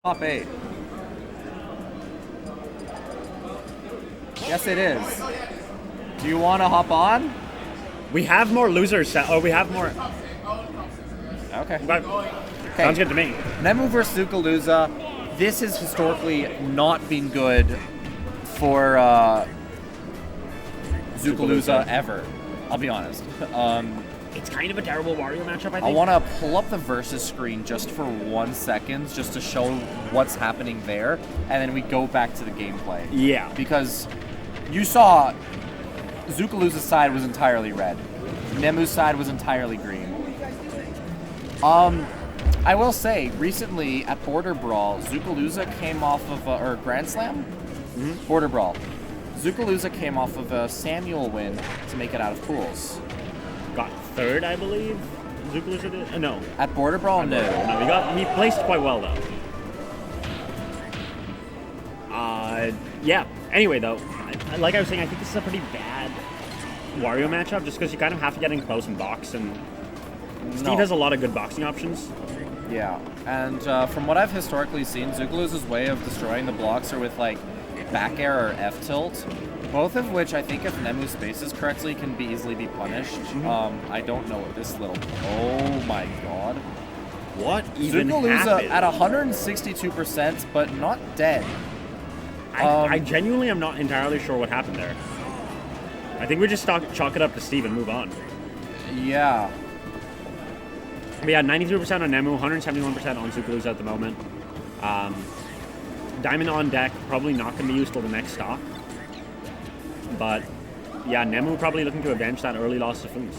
Top 8. Yes, it is. Do you want to hop on? We have more losers set. Oh, we have more. Okay. Sounds good to me. Nemu versus Zookalooza. This has historically not been good for Zookalooza ever. I'll be honest. It's kind of a terrible Wario matchup, I think. I want to pull up the versus screen just for 1 second, just to show what's happening there, and then we go back to the gameplay. Yeah. Because you saw Zookalooza's side was entirely red. Nemu's side was entirely green. I will say, recently at Border Brawl, Zookalooza came off of or Grand Slam? Mm-hmm. Border Brawl. Zookalooza came off of a Samuel win to make it out of pools. Got third, I believe. Zookalooza did? No. At Border Brawl, no. No, he placed quite well, though. Yeah. Anyway, though, like I was saying, I think this is a pretty bad Wario matchup, just because you kind of have to get in close and box, and Steve has a lot of good boxing options. Yeah, and from what I've historically seen, Zookalooza's way of destroying the blocks are with, like, back air or F tilt, both of which I think if Nemu spaces correctly can easily be punished. Mm-hmm. I don't know what this little... Oh my god. What even Zookalooza happened? at 162%, but not dead. I genuinely am not entirely sure what happened there. I think we just chalk it up to Steve and move on. Yeah. But yeah, 93% on Nemu, 171% on Zookalooza at the moment. Diamond on deck, probably not going to be used till the next stock. But yeah, Nemu probably looking to avenge that early loss to Foos.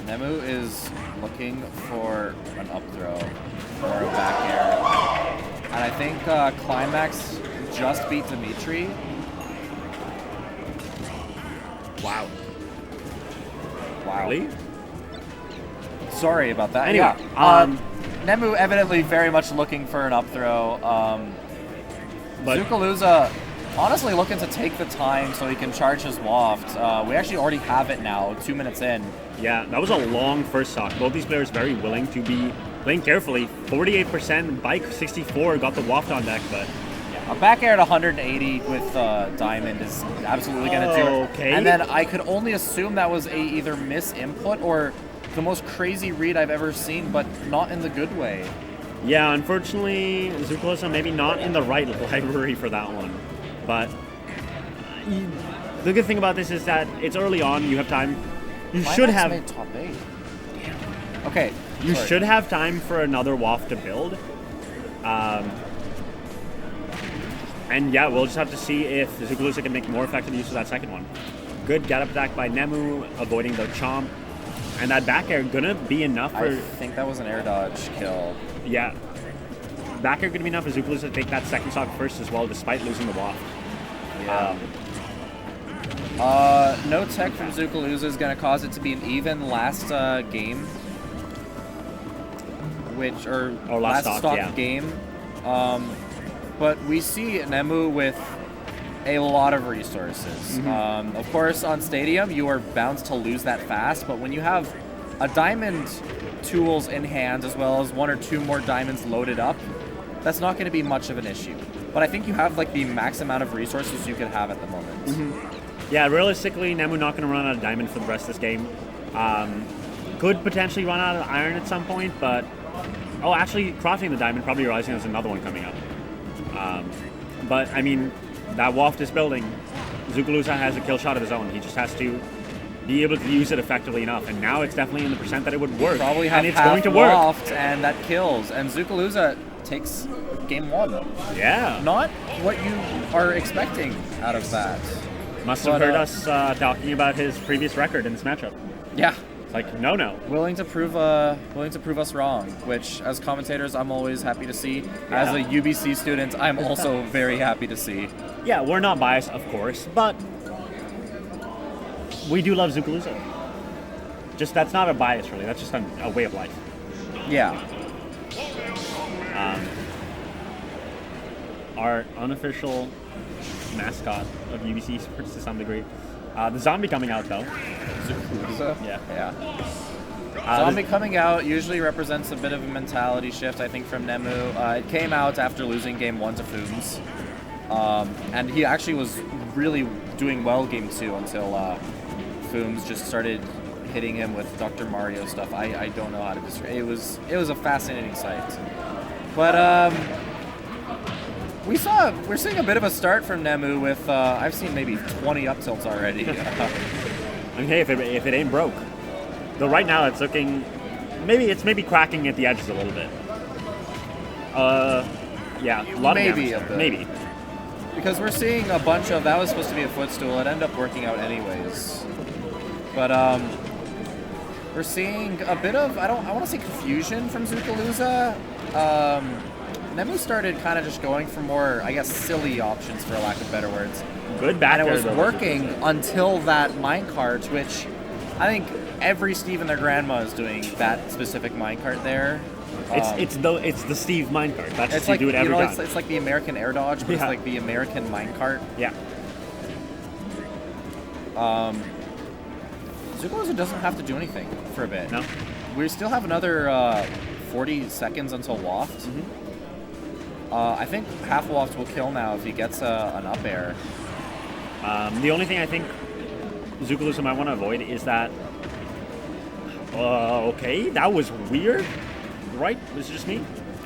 Nemu is looking for an up throw or a back air. And I think Climax just beat Dimitri. Wow. Really? Sorry about that. Anyway, Nemu evidently very much looking for an up throw. But Zookalooza honestly looking to take the time so he can charge his waft. We actually already have it now, 2 minutes in. Yeah, that was a long first stock. Both these players very willing to be playing carefully. 48%, Bike 64 got the waft on deck, but... A back air at 180 with Diamond is absolutely going to do it. Okay. And then I could only assume that was a either miss input or the most crazy read I've ever seen, but not in the good way. Yeah, unfortunately, Zookalooza maybe not in the right library for that one. But the good thing about this is that it's early on. You have time. You should have made top 8. Damn. Okay. You should have time for another waft to build. And yeah, we'll just have to see if Zookalooza can make more effective use of that second one. Good get-up attack by Nemu, avoiding the chomp. And that back air gonna be enough for... I think that was an air dodge kill. Yeah. Back air gonna be enough for Zookalooza to take that second stock first as well, despite losing the waft. Yeah. No tech from Zookalooza is gonna cause it to be an even last game. Last stock game. But we see Nemu with a lot of resources. Mm-hmm. Of course, on Stadium, you are bound to lose that fast, but when you have a Diamond tools in hand, as well as 1 or 2 more Diamonds loaded up, that's not going to be much of an issue. But I think you have like the max amount of resources you could have at the moment. Mm-hmm. Yeah, realistically, Nemu not going to run out of Diamond for the rest of this game. Could potentially run out of Iron at some point, but... Oh, actually, crafting the Diamond, probably realizing there's another one coming up. But, I mean, that waft is building. Zookalooza has a kill shot of his own. He just has to be able to use it effectively enough. And now it's definitely in the percent that it would work. Probably have and it's going to work. Waft, and that kills. And Zookalooza takes game 1. Yeah. Not what you are expecting out of that. Must have heard us talking about his previous record in this matchup. Yeah. Like, no. Willing to prove us wrong, which as commentators I'm always happy to see. Yeah. As a UBC student, I'm also very happy to see. Yeah, we're not biased, of course, but we do love Zookalooza. Just that's not a bias, really. That's just a way of life. Yeah. Our unofficial mascot of UBC Sports to some degree. The zombie coming out, though. Zookalooza? Yeah. Zombie coming out usually represents a bit of a mentality shift, I think, from Nemu. It came out after losing game 1 to Fooms. And he actually was really doing well game 2 until Fooms just started hitting him with Dr. Mario stuff. I don't know how to describe it. It was a fascinating sight. But we're seeing a bit of a start from Nemu with I've seen maybe 20 up tilts already. Okay, if it ain't broke. Though right now it's looking maybe cracking at the edges a little bit. Yeah, a lot maybe of damage. Maybe. Because we're seeing a bunch of that was supposed to be a footstool. It ended up working out anyways. But we're seeing a bit of I want to say confusion from Zookalooza. Nemu started kind of just going for more, I guess, silly options, for lack of better words. Good back and it there, was working until that minecart, which I think every Steve and their grandma is doing that specific minecart there. It's the Steve minecart. That's just like, do it every time. It's like the American air dodge, but it's like the American minecart. Yeah. Zookalooza doesn't have to do anything for a bit. No. We still have another 40 seconds until waft. Mm-hmm. I think half waft will kill now if he gets an up air. The only thing I think Zookalooza might want to avoid is that. Okay, that was weird. Right? Was it just me?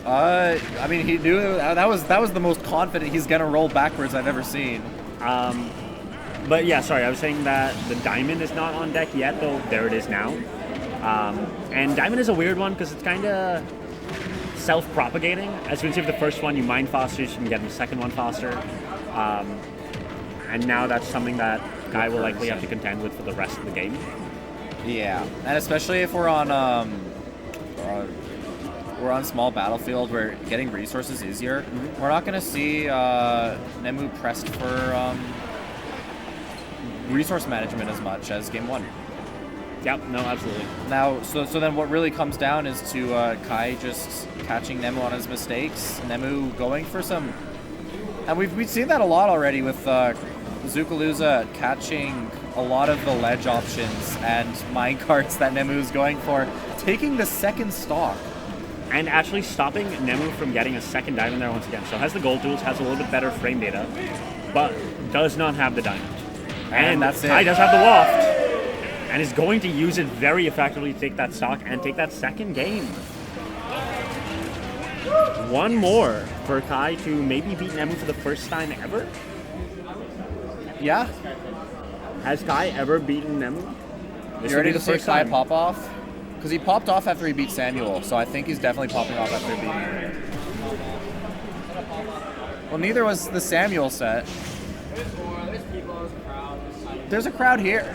I mean, he knew that was the most confident he's gonna roll backwards I've ever seen. But yeah, sorry, I was saying that the diamond is not on deck yet, though. There it is now. And diamond is a weird one because it's kind of self-propagating. As you can see with the first one, you mine faster, you can get the second one faster. And now that's something that Guy will likely have to contend with for the rest of the game. Yeah, and especially if we're on small battlefield where getting resources is easier. Mm-hmm. We're not going to see Nemu pressed for resource management as much as game 1. Yep, no, absolutely. Now, so then what really comes down is to Kai just catching Nemu on his mistakes. Nemu going for some, and we've seen that a lot already with Zookalooza catching a lot of the ledge options and minecarts that Nemu's going for, taking the second stock. And actually stopping Nemu from getting a second diamond there once again. So has the gold tools, has a little bit better frame data, but does not have the diamond. And that's it. Kai does have the waft, and is going to use it very effectively to take that stock and take that second game. One more for Kai to maybe beat Nemu for the first time ever. Yeah. Has Kai ever beaten Nemu? You ready to see Kai pop off? Because he popped off after he beat Samuel, so I think he's definitely popping off after beating him. Well, neither was the Samuel set. There's a crowd here.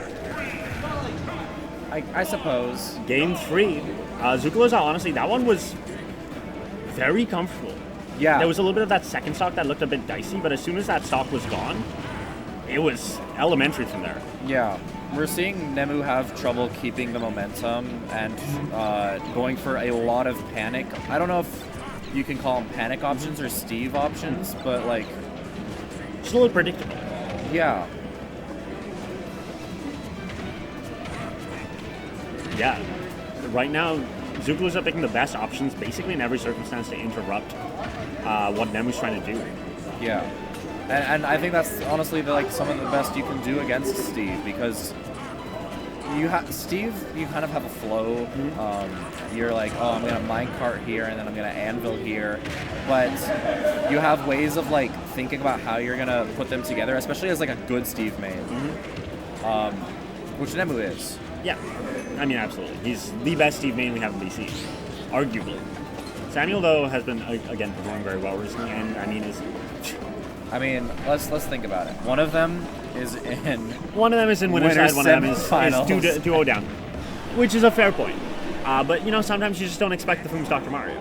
I suppose. Game 3. Zookalooza, honestly, that one was very comfortable. Yeah. There was a little bit of that second stock that looked a bit dicey, but as soon as that stock was gone, it was elementary from there. Yeah. We're seeing Nemu have trouble keeping the momentum and going for a lot of panic. I don't know if you can call them panic options or Steve options, but like... Just a little predictable. Yeah. Yeah. Right now, Zookalooza are picking the best options basically in every circumstance to interrupt what Nemu's trying to do. Yeah. And I think that's honestly some of the best you can do against Steve, because Steve, you kind of have a flow. Mm-hmm. You're like, oh, I'm gonna minecart here, and then I'm gonna anvil here, but you have ways of like thinking about how you're gonna put them together, especially as like a good Steve main, which Nemu is. Yeah, I mean, absolutely. He's the best Steve main we have in BC, arguably. Samuel, though, has been again performing very well recently, and let's think about it. One of them is in winner's side, one of them is 2-0 down, which is a fair point. But sometimes you just don't expect the Fooms Dr. Mario.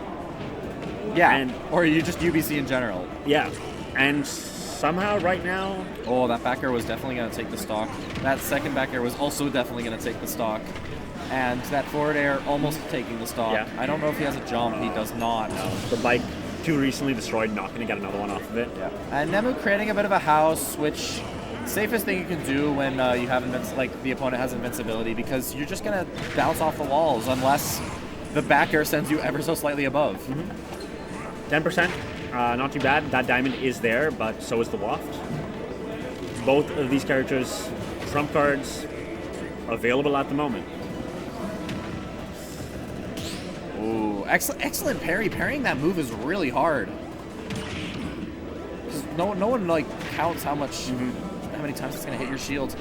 Yeah, or you just UBC in general. Yeah, and somehow right now... Oh, that back air was definitely going to take the stock. That second back air was also definitely going to take the stock. And that forward air almost taking the stock. Yeah. I don't know if he has a jump. He does not. No, the bike too recently destroyed, not going to get another one off of it. Yeah. And Nemu creating a bit of a house, which Safest thing you can do when you have the opponent has invincibility, because you're just gonna bounce off the walls unless the back air sends you ever so slightly above. 10%, not too bad. That diamond is there, but so is the waft. Both of these characters, trump cards, available at the moment. Ooh, excellent parry. Parrying that move is really hard. No one like counts how many times it's gonna hit your shield.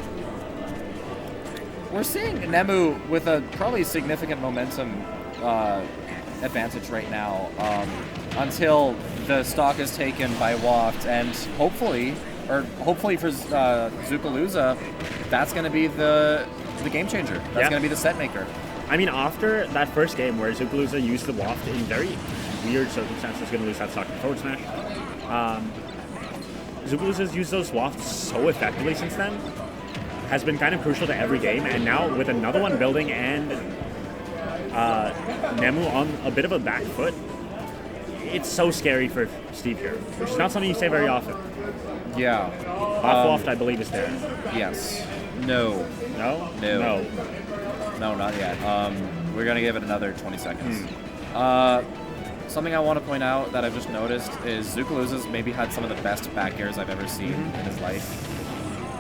We're seeing Nemu with a probably significant momentum advantage right now, until the stock is taken by Waft, and hopefully for Zookalooza, that's gonna be the game changer. That's gonna be the set maker. I mean, after that first game where Zookalooza used the Waft in very weird circumstances, going to lose that stock in forward smash. Zookalooza's used those Wafts so effectively since then. Has been kind of crucial to every game, and now with another one building and Nemu on a bit of a back foot, it's so scary for Steve here, which is not something you say very often. Yeah. Off Waft, I believe, is there. Yes. No. No? No. No, not yet. We're going to give it another 20 seconds. Something I want to point out that I've just noticed is Zookalooza's maybe had some of the best back airs I've ever seen in his life.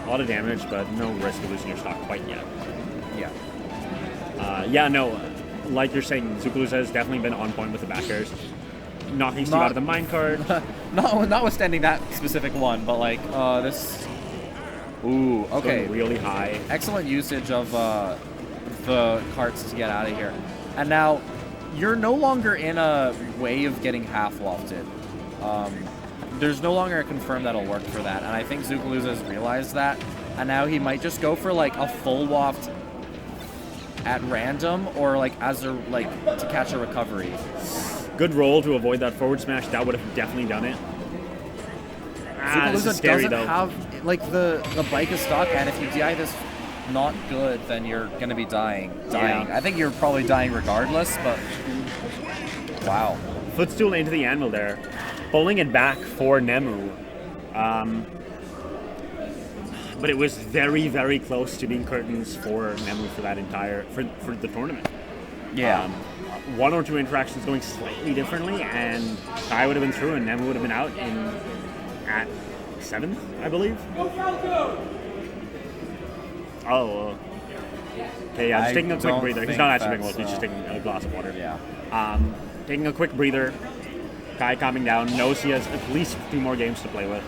A lot of damage, but no risk of losing your stock quite yet. Yeah. No. Like you're saying, Zookalooza has definitely been on point with the back airs. Knocking Steve out of the minecart. Notwithstanding that specific one, but like this... Ooh, okay. Going really high. Excellent usage of the carts to get out of here. And now, you're no longer in a way of getting half wafted. There's no longer a confirm that'll work for that, and I think Zookalooza has realized that, and now he might just go for like a full waft at random, or like as a to catch a recovery. Good roll to avoid that forward smash. That would have definitely done it. Zookalooza scary, doesn't though. have like the bike is stock, and if you DI this not good, then you're gonna be dying. Yeah. I think you're probably dying regardless, but wow. Footstool into the anvil there. Bowling it back for Nemu. But it was very, very close to being curtains for Nemu for that for the tournament. Yeah. One or two interactions going slightly differently, and I would have been through and Nemu would have been out at 7th, I believe. Oh. Okay, yeah, just taking a quick breather. He's not actually being woke, he's just taking a glass of water. Yeah. Taking a quick breather. Kai calming down, knows he has at least 2 more games to play with.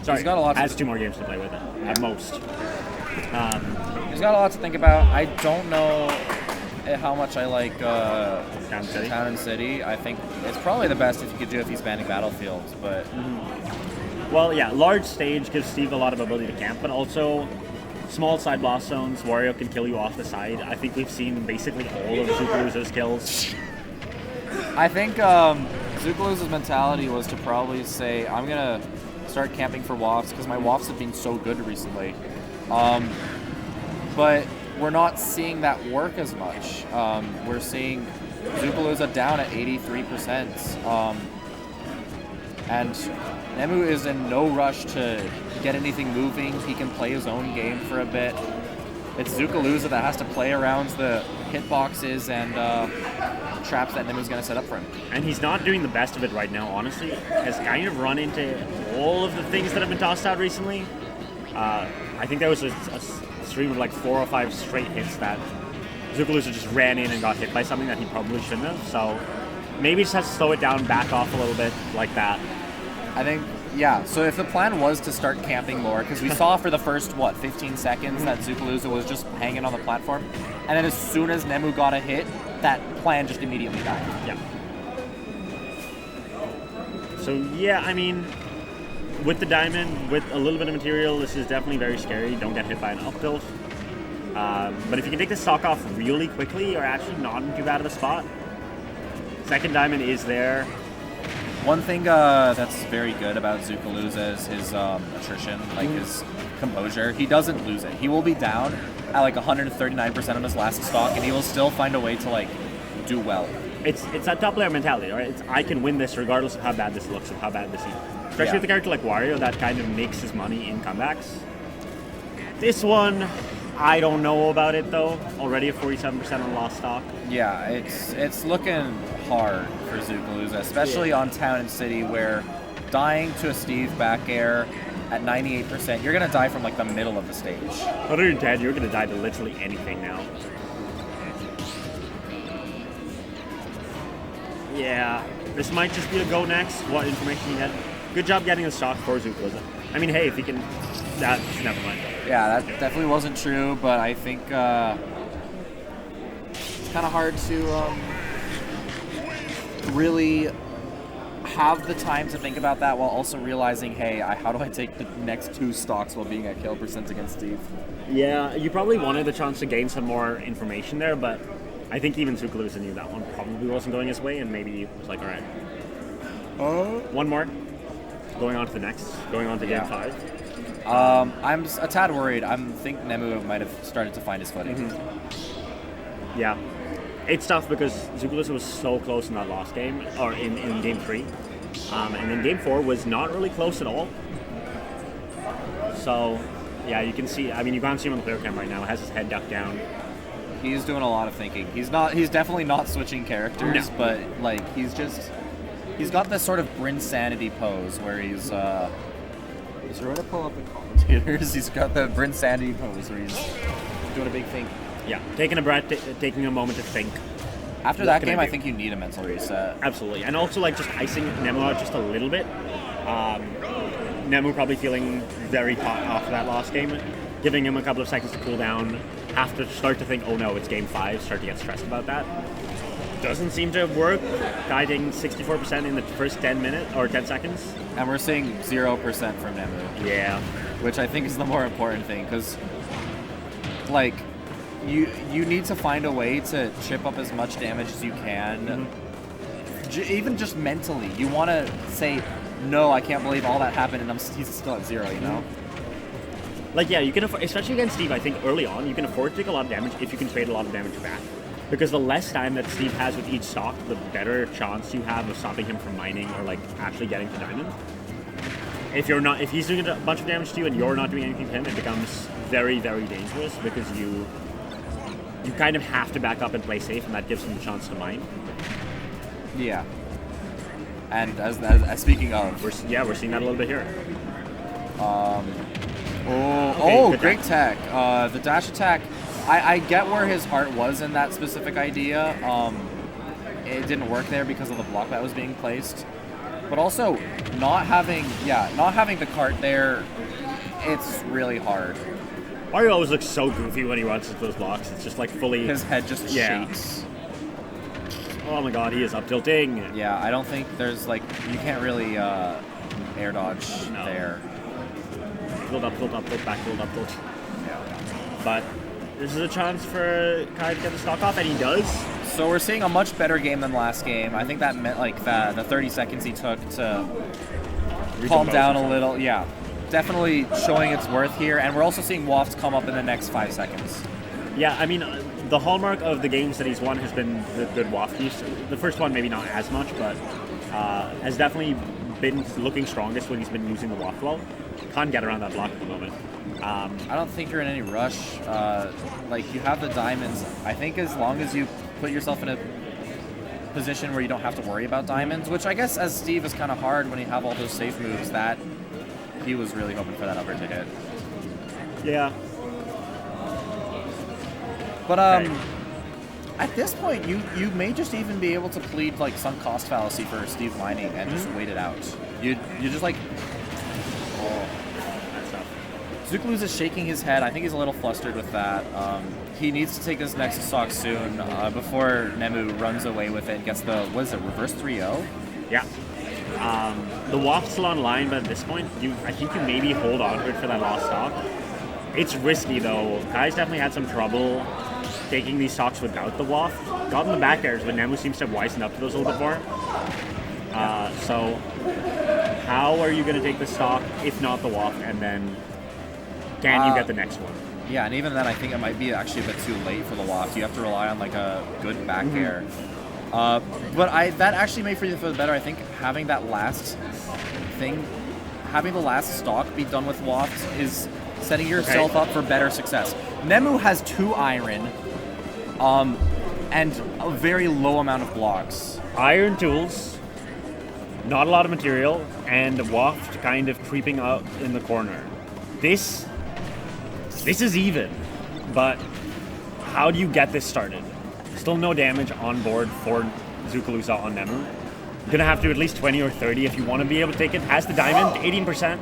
Sorry, He's got a lot has 2 more games to play with, at most. He's got a lot to think about. I don't know how much I like Town City. Town and City. I think it's probably the best if you could do if he's banning battlefields, but Well, yeah, large stage gives Steve a lot of ability to camp, but also small side blast zones. Wario can kill you off the side. I think we've seen basically all of Zookalooza's kills. I think Zookalooza's mentality was to probably say, I'm going to start camping for wafts because my wafts have been so good recently. But we're not seeing that work as much. We're seeing Zookalooza down at 83%. And Nemu is in no rush to get anything moving. He can play his own game for a bit. It's Zookalooza that has to play around the hitboxes and traps that Nemu's going to set up for him. And he's not doing the best of it right now, honestly. Has kind of run into all of the things that have been tossed out recently. I think there was a stream of like 4 or 5 straight hits that Zookalooza just ran in and got hit by something that he probably shouldn't have. So maybe just has to slow it down, back off a little bit like that. I think, yeah, so if the plan was to start camping more, because we saw for the first, 15 seconds that Zookalooza was just hanging on the platform, and then as soon as Nemu got a hit, that plan just immediately died. Yeah. So, yeah, I mean, with the diamond, with a little bit of material, this is definitely very scary. Don't get hit by an up tilt. But if you can take the stock off really quickly, you're actually not in too bad of a spot. Second diamond is there. One thing that's very good about Zookalooza is his attrition, like his composure. He doesn't lose it. He will be down at like 139% on his last stock, and he will still find a way to like do well. it's that top layer mentality, right? It's I can win this regardless of how bad this looks, of how bad this is. Especially with a character like Wario that kind of makes his money in comebacks. This one, I don't know about it though. Already a 47% on lost stock. Yeah, it's looking hard for Zookalooza, especially on Town and City, where dying to a Steve back air at 98%, you're gonna die from like the middle of the stage. Other than dead, you're gonna die to literally anything now. Yeah, this might just be a go next. What information you had? Good job getting the stock for Zookalooza. I mean, hey, if you can, that's never mind. Yeah, that definitely wasn't true, but I think it's kind of hard to really have the time to think about that while also realizing, hey, how do I take the next 2 stocks while being at kill percent against Steve? Yeah, you probably wanted the chance to gain some more information there, but I think even Zookalooza knew that one probably wasn't going his way, and maybe he was like, all right. One more. Going on to the next. Going on to game 5. I'm a tad worried. I think Nemu might have started to find his footing. Yeah. It's tough because Zookalooza was so close in that last game, or in game 3. And then game 4 was not really close at all. So, yeah, you can see, I mean, you can't see him on the player cam right now. Has his head ducked down. He's doing a lot of thinking. He's definitely not switching characters, but like he's got this sort of Bryn Sanity pose where he's there to pull up the commentators. He's got the Bryn Sanity pose where he's doing a big think. Yeah, taking a breath, taking a moment to think. After that game, I think you need a mental reset. Absolutely, and also like just icing Nemu out just a little bit. Nemu probably feeling very hot after that last game, giving him a couple of seconds to cool down. Have to start to think, oh no, it's game 5. Start to get stressed about that. Doesn't seem to work. Guiding 64% in the first 10 minutes or 10 seconds, and we're seeing 0% from Nemu. Yeah, which I think is the more important thing, because like you need to find a way to chip up as much damage as you can. Even just mentally, you want to say, no, I can't believe all that happened, and he's still at 0. You know. Like, yeah, you can, especially against Steve, I think early on, you can afford to take a lot of damage if you can trade a lot of damage back. Because the less time that Steve has with each stock, the better chance you have of stopping him from mining or, like, actually getting to diamond. If he's doing a bunch of damage to you and you're not doing anything to him, it becomes very, very dangerous because you kind of have to back up and play safe, and that gives him the chance to mine. Yeah. And as speaking of... We're seeing that a little bit here. Great tech. The dash attack, I get where his heart was in that specific idea. It didn't work there because of the block that was being placed. But also, not having the cart there, it's really hard. Wario always looks so goofy when he runs into those blocks. It's just like fully... His head just shakes. Oh my god, he is up tilting. Yeah, I don't think there's like... You can't really air dodge there. Tilt up, tilt back, tilt up, tilt. Yeah. But this is a chance for Kai to get the stock off, and he does. So we're seeing a much better game than last game. I think that meant like the 30 seconds he took to calm down a little. Yeah, definitely showing its worth here. And we're also seeing wafts come up in the next 5 seconds. Yeah, I mean, the hallmark of the games that he's won has been the good waft use. The first one maybe not as much, but has definitely been looking strongest when he's been using the waft well. Can't get around that block at the moment. I don't think you're in any rush. Like, you have the diamonds. I think as long as you put yourself in a position where you don't have to worry about diamonds, which I guess as Steve is kind of hard when you have all those safe moves, that he was really hoping for that upper to hit. Yeah. But at this point, you may just even be able to plead like sunk cost fallacy for Steve mining and just wait it out. You just like... That's tough. Zookalooza is shaking his head. I think he's a little flustered with that. He needs to take this next stock soon before Nemu runs away with it and gets the, what is it, reverse 3-0? Yeah. The waft's still online, but at this point, I think you maybe hold on to it for that last stock. It's risky, though. Kai's definitely had some trouble taking these stocks without the waft. Got in the back airs, but Nemu seems to have wisened up to those a little bit more. So, how are you going to take the stock, if not the waft, and then can you get the next one? Yeah, and even then, I think it might be actually a bit too late for the waft. You have to rely on like a good back air. But that actually made for the better. I think having that last thing, having the last stock be done with Waft is setting yourself up for better success. Nemu has 2 iron, and a very low amount of blocks. Iron tools, not a lot of material, and Waft kind of creeping out in the corner. This is even, but how do you get this started? Still no damage on board for Zookalooza on Nemu. You're gonna have to do at least 20 or 30 if you want to be able to take it. Has the diamond, 18%.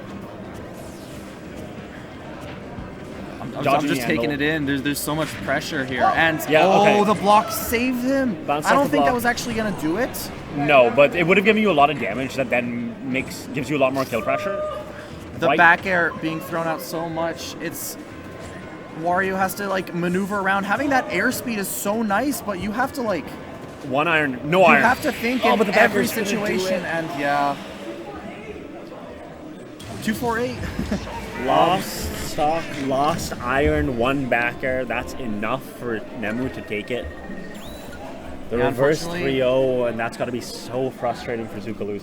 I'm just taking it in. There's so much pressure here, and okay. the block saved him. Bounce I off don't the think block. that was actually gonna do it. No, but it would have given you a lot of damage that then gives you a lot more kill pressure. The back air being thrown out so much. Wario has to like maneuver around. Having that airspeed is so nice, but you have to like 1 iron, no iron. You have to think in but the every back air's gonna do situation, it. and 248. Lost stock, lost iron, 1 back air. That's enough for Nemu to take it. The reverse Unfortunately- 3-0, and that's got to be so frustrating for Zookalooza.